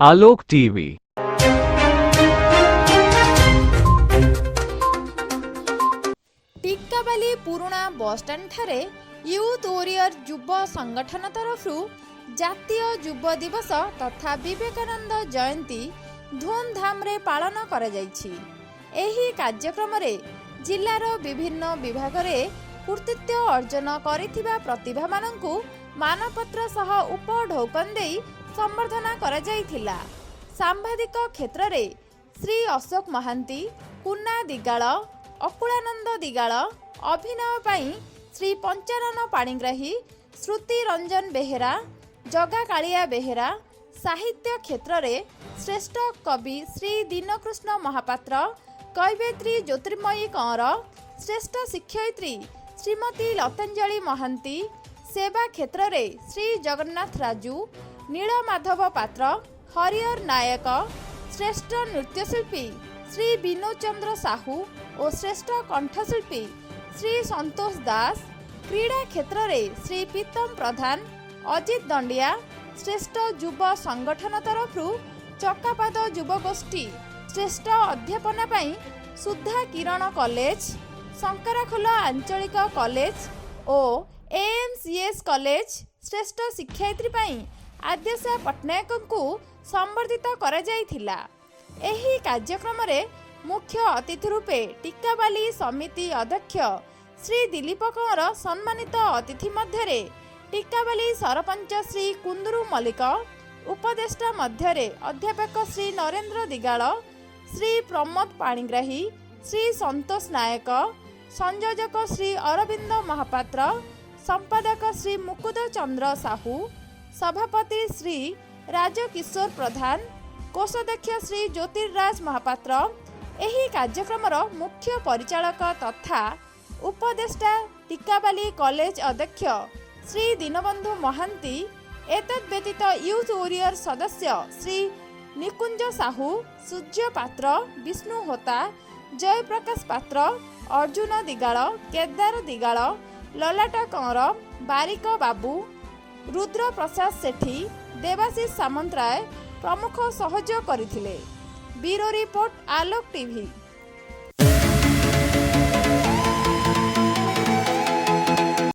आलोक TV. टिक्काबाली पुराणा bus stand ठारे youth warrior युव संगठन तरफु जातीय युव दिवस तथा विवेकानंद जयंती धूमधाम रे पालन करा जायछि। एही कार्यक्रम रे जिल्लार विभिन्न विभाग रे कृतित्व अर्जन करिथिबा प्रतिभा माननकु मानपत्र सह उपढौकन देई संबर्धना करा जायथिला। सांबादिक क्षेत्र रे श्री अशोक महांती, कुन्ना दिगाळ, अकुलानंद दिगाळ, अभिनय पाई श्री पंचानन पाणिग्राही, श्रुति रंजन बेहेरा, जगा कालिया बेहेरा, साहित्य क्षेत्र रे श्रेष्ठ कवि श्री दीनकृष्ण महापात्र, कवयित्री ज्योतिर्मयी कंवर, श्रेष्ठ शिक्षयित्री श्रीमती लतांजलि महांती, सेवा क्षेत्र रे श्री जगन्नाथ राजू, नीलमाधव पात्र, हरिहर नायक, श्रेष्ठ नृत्यशिल्पी श्री विनोद चंद्र साहू और श्रेष्ठ कंठशिल्पी श्री संतोष दास, क्रीड़ा क्षेत्र रे श्री प्रीतम प्रधान, अजित दंडिया, श्रेष्ठ युव संगठन तरफु चकापाद युव गोष्ठी, श्रेष्ठ अध्यापना पाई सुधा किरण कॉलेज, शंकराखोला आंचलिक कॉलेज और एएमसीएस कॉलेज, श्रेष्ठ शिक्षयित्री पाई आद्यशा पट्टनायक को संबर्धित करा जायथिला। एही कार्यक्रम रे मुख्य अतिथि रूपे टिक्काबाली समिति अध्यक्ष श्री दिलीप कंवर सम्मानित अतिथि मध्यरे टिक्काबाली सरपंच श्री कुंदरू मल्लिक, उपदेष्टा मध्यरे अध्यापक श्री नरेंद्र दिगाळ, श्री प्रमोद पाणिग्राही, श्री संतोष नायक, संयोजक श्री अरविंद महापात्र, संपादक श्री मुकुद चंद्र साहू, सभापति श्री राजकिशोर प्रधान, कोषाध्यक्ष श्री ज्योतिर्राज महापात्र, एही कार्यक्रमर मुख्य परिचालक तथा उपदेष्टा टिक्काबाली कॉलेज अध्यक्ष श्री दीनबंधु महांती, एतद् व्यतीत यूथ वॉरियर सदस्य श्री निकुंज साहू, सूर्य पात्र, विष्णु होता, जयप्रकाश पात्र, अर्जुन दिगाळ, केदार दिगाळ, ललाटा कंवर, बारिक बाबू, रुद्र प्रसाद सेठी, देवाशीष सामंतराय प्रमुख सहयोग करथिले। ब्यूरो रिपोर्ट आलोक टीवी।